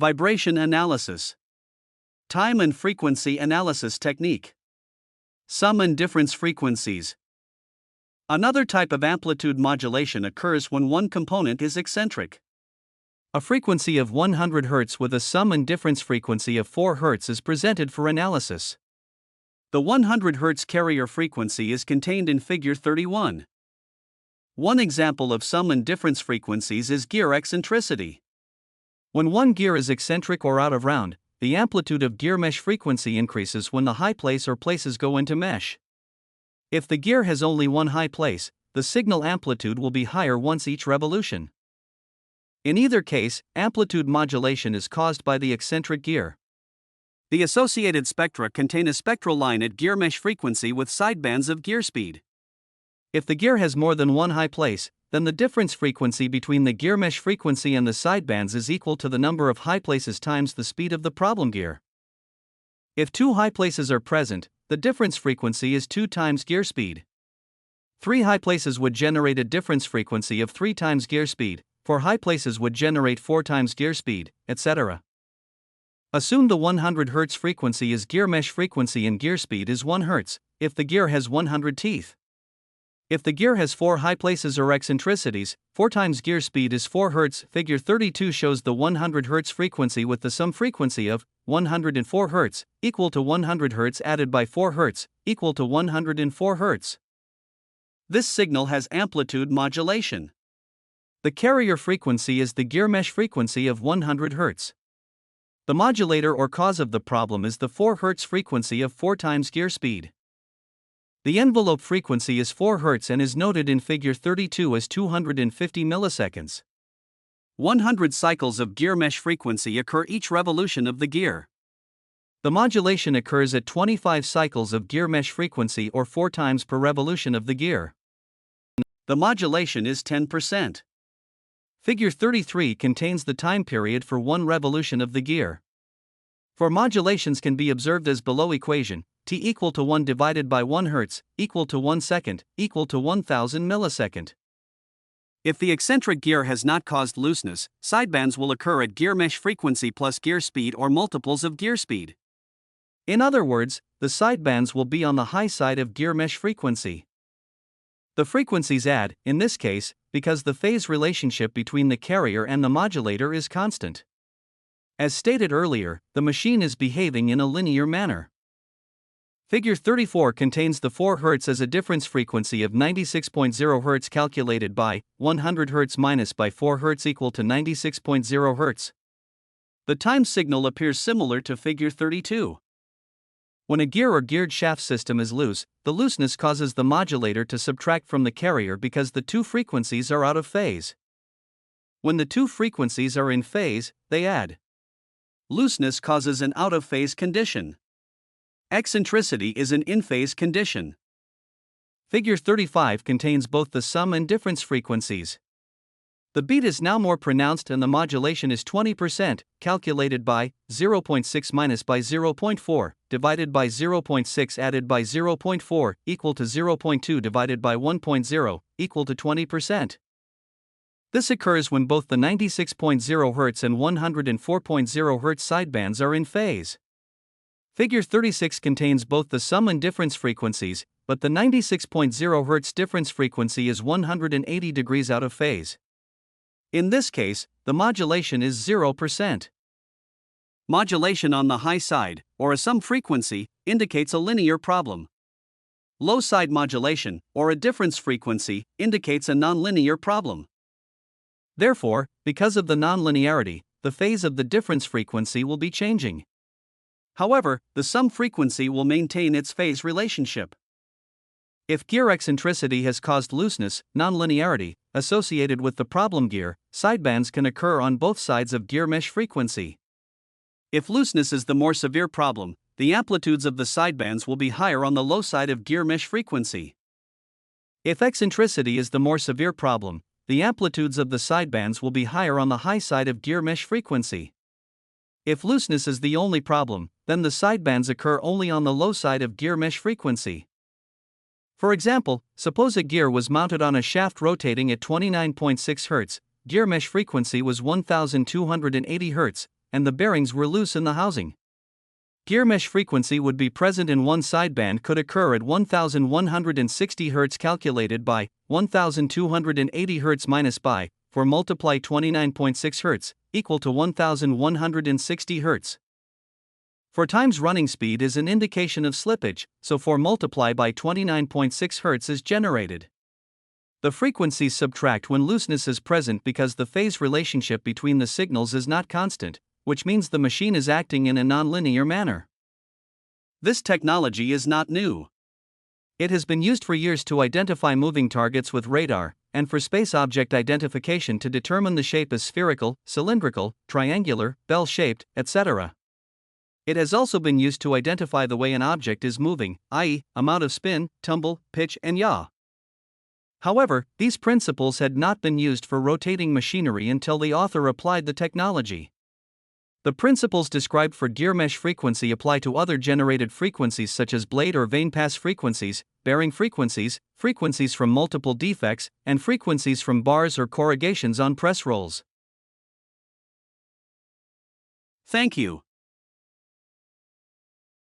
Vibration analysis. Time and frequency analysis technique. Sum and difference frequencies. Another type of amplitude modulation occurs when one component is eccentric. A frequency of 100 Hz with a sum and difference frequency of 4 Hz is presented for analysis. The 100 Hz carrier frequency is contained in Figure 31. One example of sum and difference frequencies is gear eccentricity. When one gear is eccentric or out of round, the amplitude of gear mesh frequency increases when the high place or places go into mesh. If the gear has only one high place, the signal amplitude will be higher once each revolution. In either case, amplitude modulation is caused by the eccentric gear. The associated spectra contain a spectral line at gear mesh frequency with sidebands of gear speed. If the gear has more than one high place, then the difference frequency between the gear mesh frequency and the sidebands is equal to the number of high places times the speed of the problem gear. If 2 high places are present, the difference frequency is 2 times gear speed. 3 high places would generate a difference frequency of 3 times gear speed, 4 high places would generate 4 times gear speed, etc. Assume the 100 Hz frequency is gear mesh frequency and gear speed is 1 Hz, if the gear has 100 teeth. If the gear has 4 high places or eccentricities, 4 times gear speed is 4 Hz. Figure 32 shows the 100 Hz frequency with the sum frequency of 104 Hz, equal to 100 Hz added by 4 Hz, equal to 104 Hz. This signal has amplitude modulation. The carrier frequency is the gear mesh frequency of 100 Hz. The modulator or cause of the problem is the 4 Hz frequency of 4 times gear speed. The envelope frequency is 4 Hz and is noted in Figure 32 as 250 milliseconds. 100 cycles of gear mesh frequency occur each revolution of the gear. The modulation occurs at 25 cycles of gear mesh frequency or 4 times per revolution of the gear. The modulation is 10%. Figure 33 contains the time period for one revolution of the gear. For modulations can be observed as below equation: T equal to 1 divided by 1 Hz, equal to 1 second, equal to 1000 millisecond. If the eccentric gear has not caused looseness, sidebands will occur at gear mesh frequency plus gear speed or multiples of gear speed. In other words, the sidebands will be on the high side of gear mesh frequency. The frequencies add, in this case, because the phase relationship between the carrier and the modulator is constant. As stated earlier, the machine is behaving in a linear manner. Figure 34 contains the 4 Hz as a difference frequency of 96.0 Hz calculated by 100 Hz minus by 4 Hz equal to 96.0 Hz. The time signal appears similar to Figure 32. When a gear or geared shaft system is loose, the looseness causes the modulator to subtract from the carrier because the two frequencies are out of phase. When the two frequencies are in phase, they add. Looseness causes an out-of-phase condition. Eccentricity is an in-phase condition. Figure 35 contains both the sum and difference frequencies. The beat is now more pronounced and the modulation is 20%, calculated by 0.6 minus by 0.4, divided by 0.6 added by 0.4, equal to 0.2 divided by 1.0, equal to 20%. This occurs when both the 96.0 Hz and 104.0 Hz sidebands are in phase. Figure 36 contains both the sum and difference frequencies, but the 96.0 Hz difference frequency is 180 degrees out of phase. In this case, the modulation is 0%. Modulation on the high side, or a sum frequency, indicates a linear problem. Low side modulation, or a difference frequency, indicates a nonlinear problem. Therefore, because of the nonlinearity, the phase of the difference frequency will be changing. However, the sum frequency will maintain its phase relationship. If gear eccentricity has caused looseness, nonlinearity, associated with the problem gear, sidebands can occur on both sides of gear mesh frequency. If looseness is the more severe problem, the amplitudes of the sidebands will be higher on the low side of gear mesh frequency. If eccentricity is the more severe problem, the amplitudes of the sidebands will be higher on the high side of gear mesh frequency. If looseness is the only problem, then the sidebands occur only on the low side of gear mesh frequency. For example, suppose a gear was mounted on a shaft rotating at 29.6 Hz, gear mesh frequency was 1280 Hz, and the bearings were loose in the housing. Gear mesh frequency would be present in one sideband could occur at 1160 Hz calculated by 1280 Hz minus by 4 multiply 29.6 Hz equal to 1160 Hz. 4 times running speed is an indication of slippage, so 4 multiply by 29.6 Hz is generated. The frequencies subtract when looseness is present because the phase relationship between the signals is not constant, which means the machine is acting in a nonlinear manner. This technology is not new. It has been used for years to identify moving targets with radar, and for space object identification to determine the shape as spherical, cylindrical, triangular, bell-shaped, etc. It has also been used to identify the way an object is moving, i.e., amount of spin, tumble, pitch, and yaw. However, these principles had not been used for rotating machinery until the author applied the technology. The principles described for gear mesh frequency apply to other generated frequencies such as blade or vane pass frequencies, bearing frequencies, frequencies from multiple defects, and frequencies from bars or corrugations on press rolls. Thank you.